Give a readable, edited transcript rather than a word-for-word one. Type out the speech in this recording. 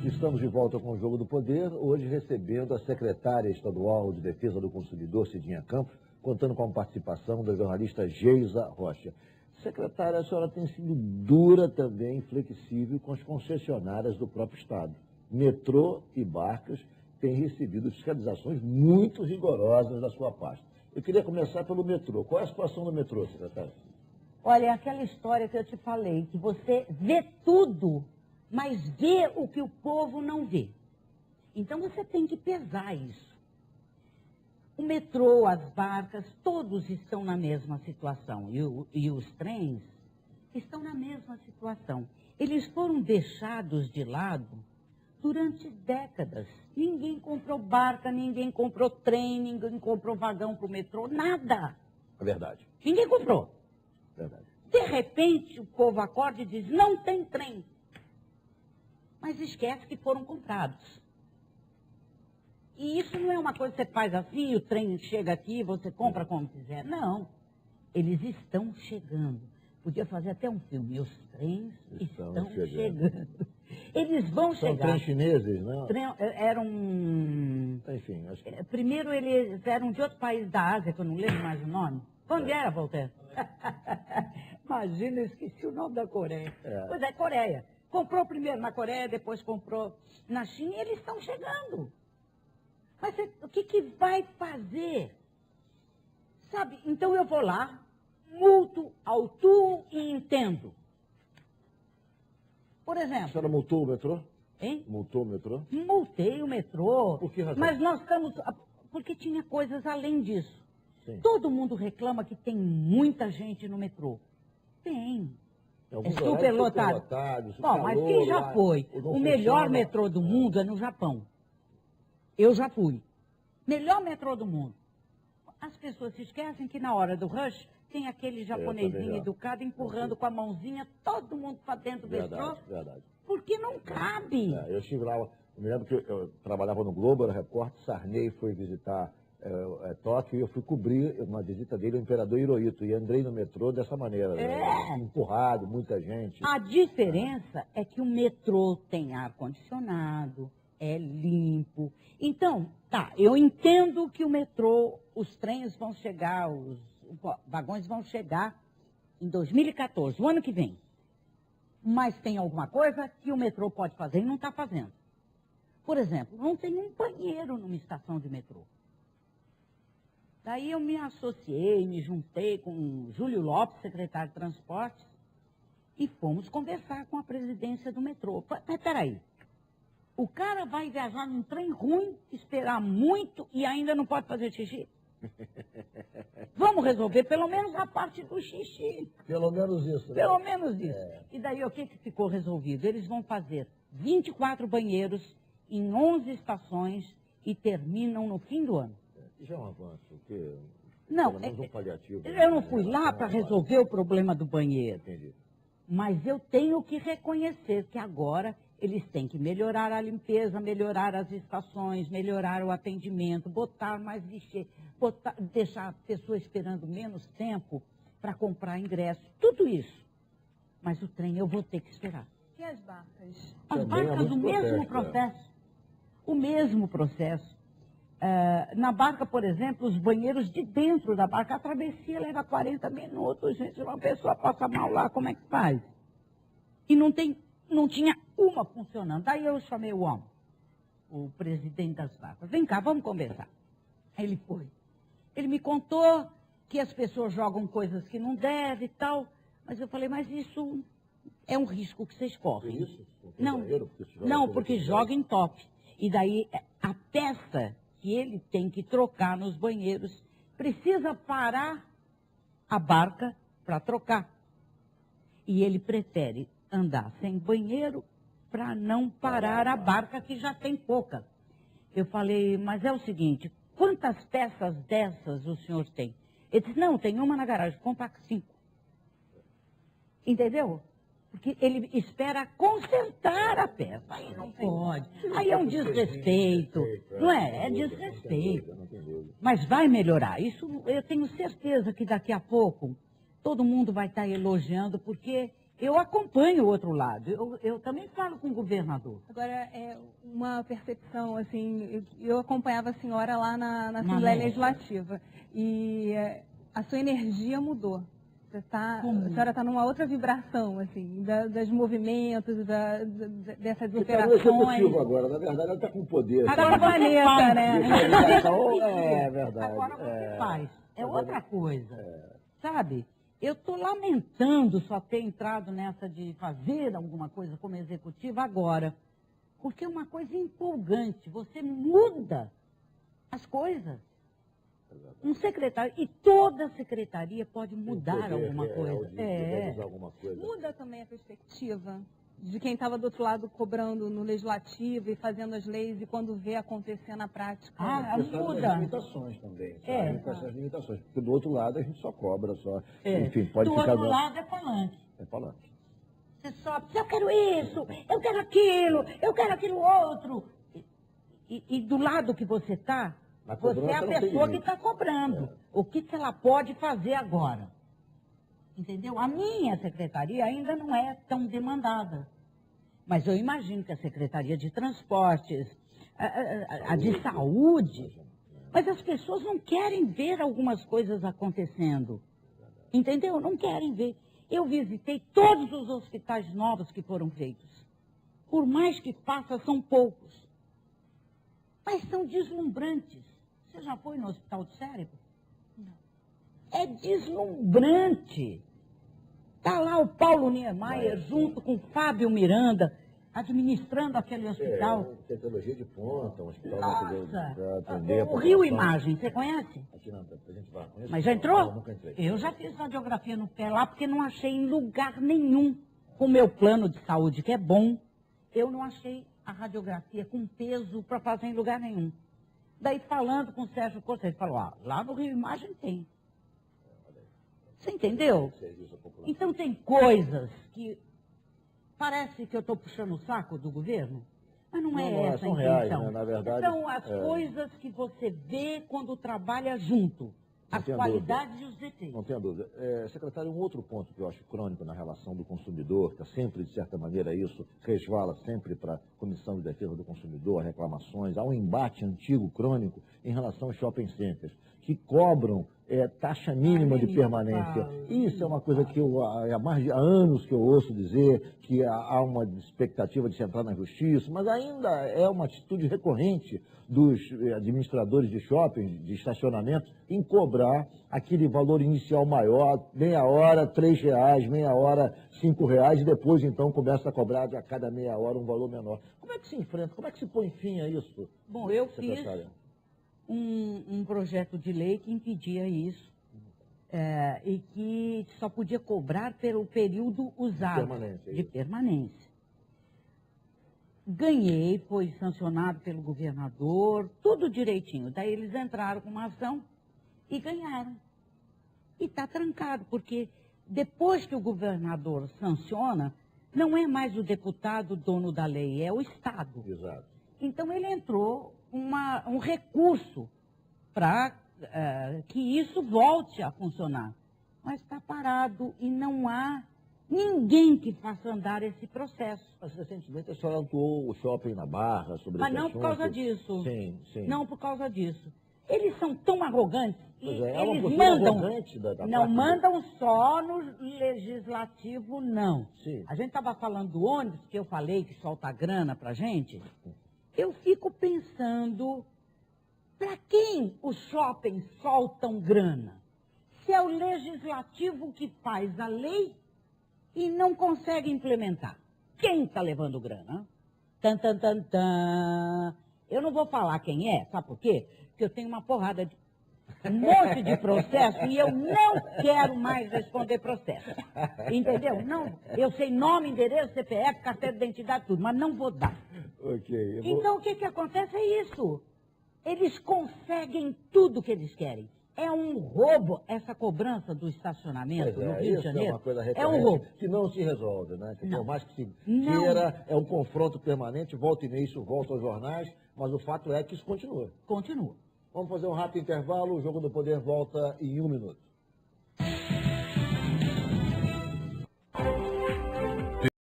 Estamos de volta com o Jogo do Poder, hoje recebendo a secretária estadual de Defesa do Consumidor, Cidinha Campos, contando com a participação da jornalista Geisa Rocha. Secretária, a senhora tem sido dura também, flexível com as concessionárias do próprio Estado. Metrô e Barcas têm recebido fiscalizações muito rigorosas da sua parte. Eu queria começar pelo metrô. Qual é a situação do metrô, secretária? Olha, é aquela história que eu te falei, que você vê tudo, mas vê o que o povo não vê. Então você tem que pesar isso. O metrô, as barcas, todos estão na mesma situação. E os trens estão na mesma situação. Eles foram deixados de lado durante décadas. Ninguém comprou barca, ninguém comprou trem, ninguém comprou vagão para o metrô, nada. É verdade. Ninguém comprou. Verdade. De repente, o povo acorda e diz, não tem trem. Mas esquece que foram comprados. E isso não é uma coisa que você faz assim, o trem chega aqui, você compra como quiser. Não. Eles estão chegando. Podia fazer até um filme. Os trens estão chegando. Eles vão chegar. São trens chineses, não? Eram... Enfim, acho que... Primeiro eles eram de outro país da Ásia, que eu não lembro mais o nome. Onde era, Voltaire? Imagina, eu esqueci o nome da Coreia. Pois é, Coreia. Comprou primeiro na Coreia, depois comprou na China e eles estão chegando. Mas o que vai fazer? Sabe, então eu vou lá, multo, autuo e entendo. Por exemplo... A senhora multou o metrô? Hein? Multou o metrô? Multei o metrô. Por que razão? Mas nós estamos... Porque tinha coisas além disso. Sim. Todo mundo reclama que tem muita gente no metrô. Tem. É superlotado. Bom, mas quem já foi? O melhor metrô do mundo é no Japão. Eu já fui. Melhor metrô do mundo. As pessoas se esquecem que na hora do rush tem aquele japonesinho educado empurrando com a mãozinha todo mundo para dentro do metrô. Verdade. Porque não cabe. Eu estive lá, eu me lembro que eu trabalhava no Globo, era repórter, Sarney foi visitar Tóquio e eu fui cobrir uma visita dele ao imperador Hirohito e andei no metrô dessa maneira, empurrado, muita gente. A diferença é que o metrô tem ar-condicionado, é limpo. Então, eu entendo que o metrô, os trens vão chegar, os vagões vão chegar em 2014, o ano que vem. Mas tem alguma coisa que o metrô pode fazer e não está fazendo. Por exemplo, não tem um banheiro numa estação de metrô. Daí eu me associei, me juntei com o Júlio Lopes, secretário de Transportes, e fomos conversar com a presidência do metrô. Mas peraí, o cara vai viajar num trem ruim, esperar muito e ainda não pode fazer xixi? Vamos resolver pelo menos a parte do xixi. Pelo menos isso, né? Pelo menos isso. E daí o que ficou resolvido? Eles vão fazer 24 banheiros em 11 estações e terminam no fim do ano. Já é um avanço, porque... Não, um paliativo, eu não fui lá para resolver o problema do banheiro. Entendi. Mas eu tenho que reconhecer que agora eles têm que melhorar a limpeza, melhorar as estações, melhorar o atendimento, botar mais lixeira, deixar a pessoa esperando menos tempo para comprar ingresso, tudo isso. Mas o trem eu vou ter que esperar. E as barcas? As barcas, o mesmo processo. O mesmo processo. Na barca, por exemplo, os banheiros de dentro da barca, a travessia leva 40 minutos, gente, uma pessoa passa mal lá, como é que faz? E não tinha uma funcionando. Daí eu chamei o homem, o presidente das barcas, vem cá, vamos conversar. Ele foi. Ele me contou que as pessoas jogam coisas que não devem e tal, mas eu falei, mas isso é um risco que vocês correm. Isso? Não, porque joga em top. E daí a peça que ele tem que trocar nos banheiros, precisa parar a barca para trocar. E ele prefere andar sem banheiro para não parar a barca, que já tem pouca. Eu falei, mas é o seguinte, quantas peças dessas o senhor tem? Ele disse, não, tem uma na garagem, compra 5. Entendeu? Porque ele espera consertar a peça. Aí não pode. Aí é um desrespeito. Não é? É desrespeito. Mas vai melhorar. Isso eu tenho certeza que daqui a pouco todo mundo vai estar elogiando, porque Eu acompanho o outro lado, eu também falo com o governador. Agora, uma percepção, assim, eu acompanhava a senhora lá na Assembleia Legislativa e a sua energia mudou. A senhora está numa outra vibração, assim, dos movimentos, dessas operações. Está no executivo agora, na verdade ela está com poder. Agora Vanessa, né? É verdade. Agora você faz, é outra coisa, sabe? Eu estou lamentando só ter entrado nessa de fazer alguma coisa como executiva agora, porque é uma coisa empolgante, você muda as coisas. Um secretário, e toda secretaria pode mudar alguma coisa. Alguma coisa. Muda também a perspectiva de quem estava do outro lado cobrando no legislativo e fazendo as leis e quando vê acontecer na prática. Muda. As limitações também. Essas limitações. Porque do outro lado a gente só cobra, só. Enfim, pode do ficar. Do outro lado é falante. É falante. Você só, eu quero isso, eu quero aquilo outro. E do lado que você está, você é a pessoa que está cobrando. O que ela pode fazer agora? Entendeu? A minha secretaria ainda não é tão demandada. Mas eu imagino que a Secretaria de Transportes, a de Saúde, mas as pessoas não querem ver algumas coisas acontecendo. Entendeu? Não querem ver. Eu visitei todos os hospitais novos que foram feitos. Por mais que faça, são poucos. Mas são deslumbrantes. Você já foi no Hospital do Cérebro? Não. É deslumbrante. Está lá o Paulo Niemeyer junto com o Fábio Miranda, administrando aquele hospital. Tecnologia de ponta, um hospital para atender. O Rio Imagem, você conhece? Aqui não, a gente vai. Mas já entrou? Não, nunca entrei. Eu já fiz radiografia no pé lá, porque não achei em lugar nenhum. Com o meu plano de saúde, que é bom, eu não achei a radiografia com peso para fazer em lugar nenhum. Daí, falando com o Sérgio Costa, ele falou, lá no Rio Imagem tem. Você entendeu? Então, tem coisas que parece que eu estou puxando o saco do governo, mas não é essa a intenção. Reais, né? Na verdade, são as coisas que você vê quando trabalha junto. As qualidades e os defeitos. Não tenha dúvida. Secretário, um outro ponto que eu acho crônico na relação do consumidor, que é sempre, de certa maneira, isso resvala sempre para a Comissão de Defesa do Consumidor, reclamações. Há um embate antigo, crônico, em relação aos shopping centers, que cobram taxa mínima de permanência. Isso é uma coisa que há mais de anos que eu ouço dizer, que há uma expectativa de se entrar na justiça, mas ainda é uma atitude recorrente dos administradores de shopping, de estacionamento, em cobrar aquele valor inicial maior, meia hora, R$3, meia hora, R$5, e depois, então, começa a cobrar a cada meia hora um valor menor. Como é que se enfrenta, como é que se põe fim a isso? Bom, eu fiz um projeto de lei que impedia isso e que só podia cobrar pelo período usado de permanência. Ganhei, foi sancionado pelo governador, tudo direitinho. Daí eles entraram com uma ação e ganharam. E está trancado, porque depois que o governador sanciona, não é mais o deputado dono da lei, é o Estado. Exato. Então ele entrou um recurso para que isso volte a funcionar. Mas está parado e não há ninguém que faça andar esse processo. Mas recentemente a senhora atuou o shopping na Barra sobre Mas não por causa disso. Sim, sim. Não por causa disso. Eles são tão arrogantes. Eles mandam. Da não mandam só no legislativo, não. Sim. A gente estava falando do ônibus, que eu falei que solta grana para gente. Eu fico pensando, para quem os shoppings soltam grana? Se é o legislativo que faz a lei e não consegue implementar. Quem está levando grana? Tan, tan, tan, tan. Eu não vou falar quem é, sabe por quê? Porque eu tenho uma porrada de um monte de processo e eu não quero mais responder processo. Entendeu? Não, eu sei nome, endereço, CPF, carteira de identidade, tudo, mas não vou dar. Okay, Então, o que acontece é isso. Eles conseguem tudo que eles querem. É um roubo essa cobrança do estacionamento no Rio de Janeiro. É uma coisa é um roubo. Que não se resolve, né? Que por mais que se não. queira, é um confronto permanente, volta e meia isso volta aos jornais, mas o fato é que isso continua. Continua. Vamos fazer um rápido intervalo, o Jogo do Poder volta em 1 minuto.